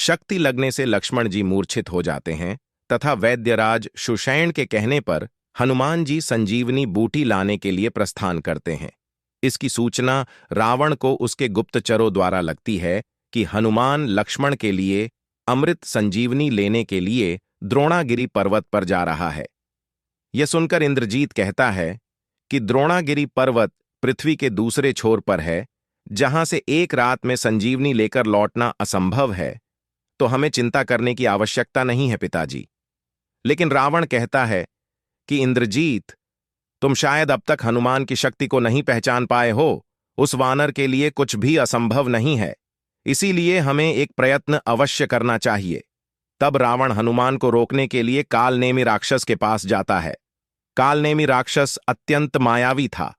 शक्ति लगने से लक्ष्मण जी मूर्छित हो जाते हैं तथा वैद्यराज सुषेण के कहने पर हनुमान जी संजीवनी बूटी लाने के लिए प्रस्थान करते हैं। इसकी सूचना रावण को उसके गुप्तचरों द्वारा लगती है कि हनुमान लक्ष्मण के लिए अमृत संजीवनी लेने के लिए द्रोणागिरी पर्वत पर जा रहा है। यह सुनकर इंद्रजीत कहता है कि द्रोणागिरी पर्वत पृथ्वी के दूसरे छोर पर है, जहां से एक रात में संजीवनी लेकर लौटना असंभव है, तो हमें चिंता करने की आवश्यकता नहीं है पिताजी। लेकिन रावण कहता है कि इंद्रजीत, तुम शायद अब तक हनुमान की शक्ति को नहीं पहचान पाए हो। उस वानर के लिए कुछ भी असंभव नहीं है, इसीलिए हमें एक प्रयत्न अवश्य करना चाहिए। तब रावण हनुमान को रोकने के लिए कालनेमी राक्षस के पास जाता है। कालनेमी राक्षस अत्यंत मायावी था,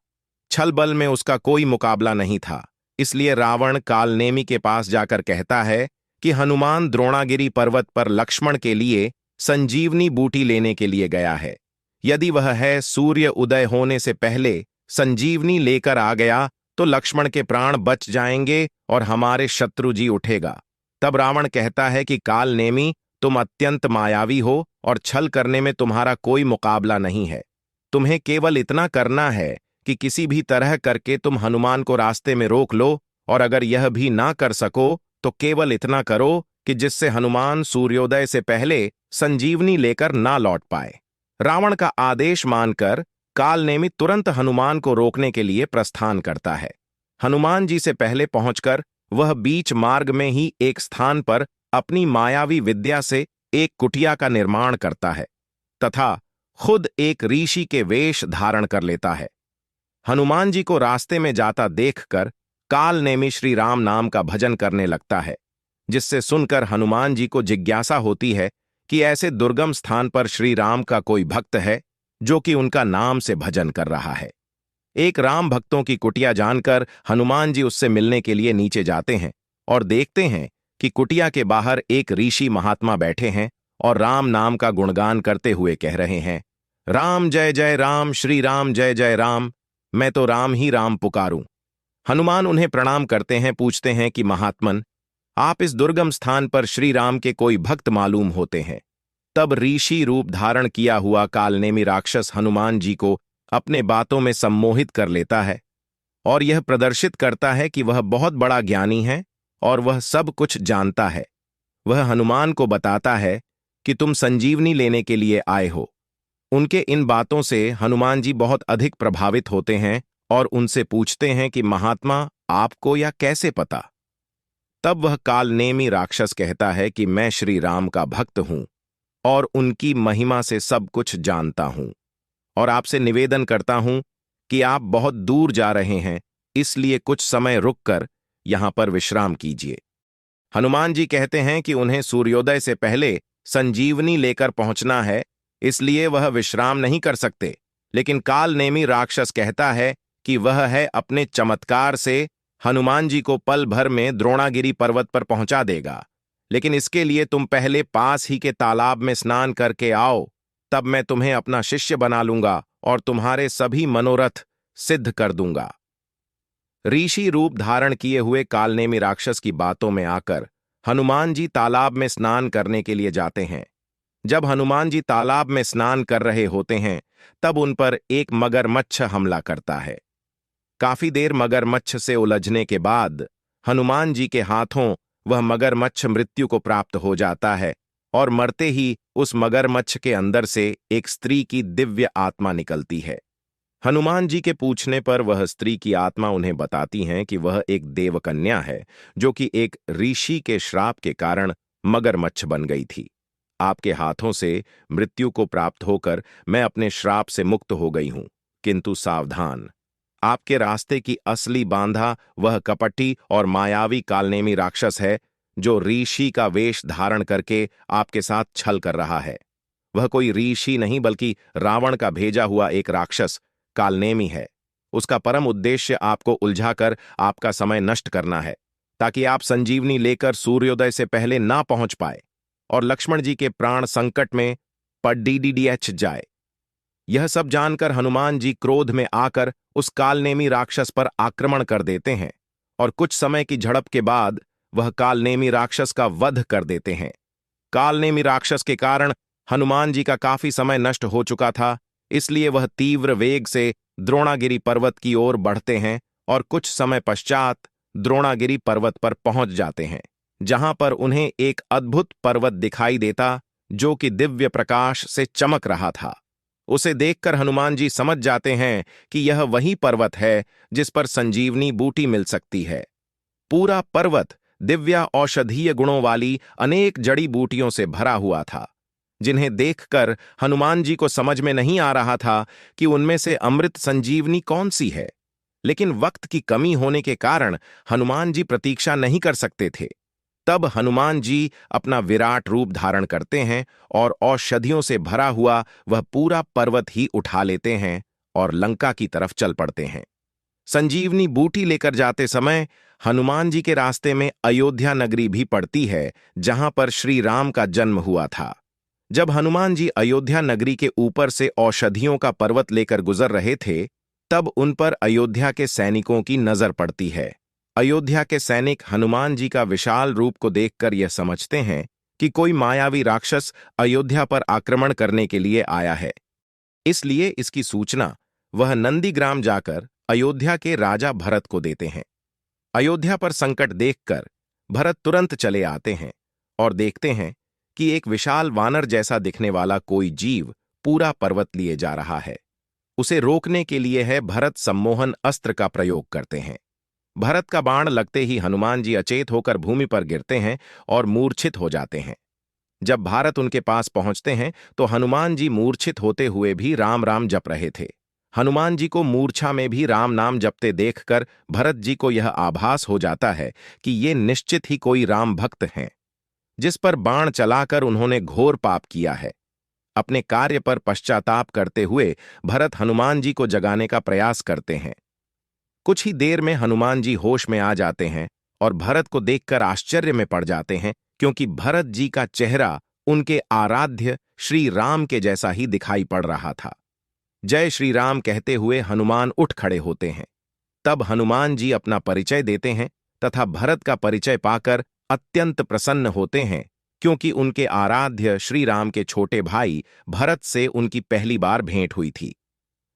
छल बल में उसका कोई मुकाबला नहीं था। इसलिए रावण कालनेमी के पास जाकर कहता है कि हनुमान द्रोणागिरी पर्वत पर लक्ष्मण के लिए संजीवनी बूटी लेने के लिए गया है। यदि वह है सूर्य उदय होने से पहले संजीवनी लेकर आ गया तो लक्ष्मण के प्राण बच जाएंगे और हमारे शत्रु जी उठेगा। तब रावण कहता है कि कालनेमी, तुम अत्यंत मायावी हो और छल करने में तुम्हारा कोई मुकाबला नहीं है। तुम्हें केवल इतना करना है कि किसी भी तरह करके तुम हनुमान को रास्ते में रोक लो, और अगर यह भी ना कर सको तो केवल इतना करो कि जिससे हनुमान सूर्योदय से पहले संजीवनी लेकर ना लौट पाए। रावण का आदेश मानकर कालनेमी तुरंत हनुमान को रोकने के लिए प्रस्थान करता है। हनुमान जी से पहले पहुंचकर वह बीच मार्ग में ही एक स्थान पर अपनी मायावी विद्या से एक कुटिया का निर्माण करता है तथा खुद एक ऋषि के वेश धारण कर लेता है। हनुमान जी को रास्ते में जाता देखकर कालनेमी श्री राम नाम का भजन करने लगता है, जिससे सुनकर हनुमान जी को जिज्ञासा होती है कि ऐसे दुर्गम स्थान पर श्री राम का कोई भक्त है जो कि उनका नाम से भजन कर रहा है। एक राम भक्तों की कुटिया जानकर हनुमान जी उससे मिलने के लिए नीचे जाते हैं और देखते हैं कि कुटिया के बाहर एक ऋषि महात्मा बैठे हैं और राम नाम का गुणगान करते हुए कह रहे हैं, राम जय जय राम, श्री राम जय जय राम, मैं तो राम ही राम पुकारूं। हनुमान उन्हें प्रणाम करते हैं, पूछते हैं कि महात्मन, आप इस दुर्गम स्थान पर श्री राम के कोई भक्त मालूम होते हैं? तब ऋषि रूप धारण किया हुआ कालनेमी राक्षस हनुमान जी को अपने बातों में सम्मोहित कर लेता है और यह प्रदर्शित करता है कि वह बहुत बड़ा ज्ञानी है और वह सब कुछ जानता है। वह हनुमान को बताता है कि तुम संजीवनी लेने के लिए आए हो। उनके इन बातों से हनुमान जी बहुत अधिक प्रभावित होते हैं और उनसे पूछते हैं कि महात्मा, आपको यह कैसे पता? तब वह कालनेमी राक्षस कहता है कि मैं श्री राम का भक्त हूं और उनकी महिमा से सब कुछ जानता हूं, और आपसे निवेदन करता हूं कि आप बहुत दूर जा रहे हैं, इसलिए कुछ समय रुककर यहां पर विश्राम कीजिए। हनुमान जी कहते हैं कि उन्हें सूर्योदय से पहले संजीवनी लेकर पहुंचना है, इसलिए वह विश्राम नहीं कर सकते। लेकिन कालनेमी राक्षस कहता है कि वह है अपने चमत्कार से हनुमान जी को पल भर में द्रोणागिरी पर्वत पर पहुंचा देगा, लेकिन इसके लिए तुम पहले पास ही के तालाब में स्नान करके आओ, तब मैं तुम्हें अपना शिष्य बना लूंगा और तुम्हारे सभी मनोरथ सिद्ध कर दूंगा। ऋषि रूप धारण किए हुए कालनेमी राक्षस की बातों में आकर हनुमान जी तालाब में स्नान करने के लिए जाते हैं। जब हनुमान जी तालाब में स्नान कर रहे होते हैं, तब उन पर एक मगरमच्छ हमला करता है। काफी देर मगरमच्छ से उलझने के बाद हनुमान जी के हाथों वह मगरमच्छ मृत्यु को प्राप्त हो जाता है और मरते ही उस मगरमच्छ के अंदर से एक स्त्री की दिव्य आत्मा निकलती है। हनुमान जी के पूछने पर वह स्त्री की आत्मा उन्हें बताती हैं कि वह एक देवकन्या है जो कि एक ऋषि के श्राप के कारण मगरमच्छ बन गई थी। आपके हाथों से मृत्यु को प्राप्त होकर मैं अपने श्राप से मुक्त हो गई हूं, किंतु सावधान, आपके रास्ते की असली बांधा वह कपटी और मायावी कालनेमी राक्षस है जो ऋषि का वेश धारण करके आपके साथ छल कर रहा है। वह कोई ऋषि नहीं बल्कि रावण का भेजा हुआ एक राक्षस कालनेमी है। उसका परम उद्देश्य आपको उलझाकर आपका समय नष्ट करना है, ताकि आप संजीवनी लेकर सूर्योदय से पहले ना पहुंच पाए और लक्ष्मण जी के प्राण संकट में पड़ीडीडीएच जाए। यह सब जानकर हनुमान जी क्रोध में आकर उस कालनेमी राक्षस पर आक्रमण कर देते हैं और कुछ समय की झड़प के बाद वह कालनेमी राक्षस का वध कर देते हैं। कालनेमी राक्षस के कारण हनुमान जी का काफी समय नष्ट हो चुका था, इसलिए वह तीव्र वेग से द्रोणागिरी पर्वत की ओर बढ़ते हैं और कुछ समय पश्चात द्रोणागिरी पर्वत पर पहुंच जाते हैं, जहां पर उन्हें एक अद्भुत पर्वत दिखाई देता जो कि दिव्य प्रकाश से चमक रहा था। उसे देखकर हनुमान जी समझ जाते हैं कि यह वही पर्वत है जिस पर संजीवनी बूटी मिल सकती है। पूरा पर्वत दिव्या औषधीय गुणों वाली अनेक जड़ी बूटियों से भरा हुआ था, जिन्हें देखकर हनुमान जी को समझ में नहीं आ रहा था कि उनमें से अमृत संजीवनी कौन सी है। लेकिन वक्त की कमी होने के कारण हनुमान जी प्रतीक्षा नहीं कर सकते थे। तब हनुमान जी अपना विराट रूप धारण करते हैं और औषधियों से भरा हुआ वह पूरा पर्वत ही उठा लेते हैं और लंका की तरफ चल पड़ते हैं। संजीवनी बूटी लेकर जाते समय हनुमान जी के रास्ते में अयोध्या नगरी भी पड़ती है, जहां पर श्री राम का जन्म हुआ था। जब हनुमान जी अयोध्या नगरी के ऊपर से औषधियों का पर्वत लेकर गुजर रहे थे, तब उन पर अयोध्या के सैनिकों की नजर पड़ती है। अयोध्या के सैनिक हनुमान जी का विशाल रूप को देखकर यह समझते हैं कि कोई मायावी राक्षस अयोध्या पर आक्रमण करने के लिए आया है। इसलिए इसकी सूचना वह नंदीग्राम जाकर अयोध्या के राजा भरत को देते हैं। अयोध्या पर संकट देखकर भरत तुरंत चले आते हैं और देखते हैं कि एक विशाल वानर जैसा दिखने वाला कोई जीव पूरा पर्वत लिए जा रहा है। उसे रोकने के लिए है भरत सम्मोहन अस्त्र का प्रयोग करते हैं। भरत का बाण लगते ही हनुमान जी अचेत होकर भूमि पर गिरते हैं और मूर्छित हो जाते हैं। जब भारत उनके पास पहुंचते हैं तो हनुमान जी मूर्छित होते हुए भी राम राम जप रहे थे। हनुमान जी को मूर्छा में भी राम नाम जपते देखकर भरत जी को यह आभास हो जाता है कि ये निश्चित ही कोई राम भक्त हैं, जिस पर बाण चलाकर उन्होंने घोर पाप किया है। अपने कार्य पर पश्चाताप करते हुए भरत हनुमान जी को जगाने का प्रयास करते हैं। कुछ ही देर में हनुमान जी होश में आ जाते हैं और भरत को देखकर आश्चर्य में पड़ जाते हैं, क्योंकि भरत जी का चेहरा उनके आराध्य श्री राम के जैसा ही दिखाई पड़ रहा था। जय श्री राम कहते हुए हनुमान उठ खड़े होते हैं। तब हनुमान जी अपना परिचय देते हैं तथा भरत का परिचय पाकर अत्यंत प्रसन्न होते हैं, क्योंकि उनके आराध्य श्री राम के छोटे भाई भरत से उनकी पहली बार भेंट हुई थी।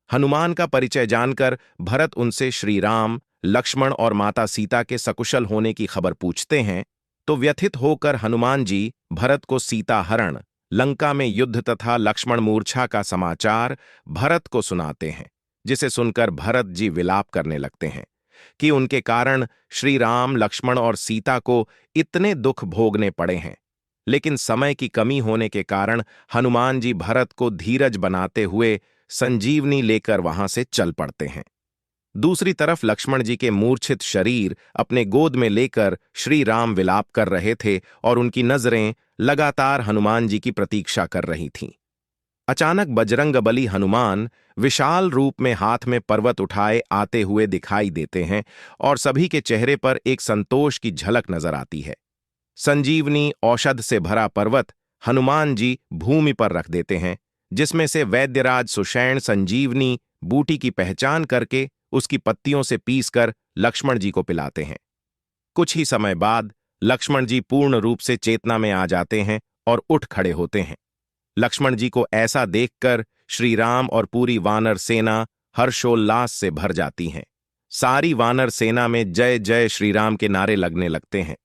हनुमान का परिचय जानकर भरत उनसे श्री राम, लक्ष्मण और माता सीता के सकुशल होने की खबर पूछते हैं, तो व्यथित होकर हनुमान जी भरत को सीता हरण, लंका में युद्ध तथा लक्ष्मण मूर्छा का समाचार भरत को सुनाते हैं, जिसे सुनकर भरत जी विलाप करने लगते हैं कि उनके कारण श्री राम, लक्ष्मण और सीता को इतने दुख भोगने पड़े हैं। लेकिन समय की कमी होने के कारण हनुमान जी भरत को धीरज बनाते हुए संजीवनी लेकर वहां से चल पड़ते हैं। दूसरी तरफ लक्ष्मण जी के मूर्छित शरीर अपने गोद में लेकर श्री राम विलाप कर रहे थे और उनकी नजरें लगातार हनुमान जी की प्रतीक्षा कर रही थीं। अचानक बजरंगबली हनुमान विशाल रूप में हाथ में पर्वत उठाए आते हुए दिखाई देते हैं और सभी के चेहरे पर एक संतोष की झलक नजर आती है। संजीवनी औषध से भरा पर्वत हनुमान जी भूमि पर रख देते हैं, जिसमें से वैद्यराज सुषैण संजीवनी बूटी की पहचान करके उसकी पत्तियों से पीसकर लक्ष्मण जी को पिलाते हैं। कुछ ही समय बाद लक्ष्मण जी पूर्ण रूप से चेतना में आ जाते हैं और उठ खड़े होते हैं। लक्ष्मण जी को ऐसा देखकर श्री राम और पूरी वानर सेना हर्षोल्लास से भर जाती हैं। सारी वानर सेना में जय जय श्री राम के नारे लगने लगते हैं।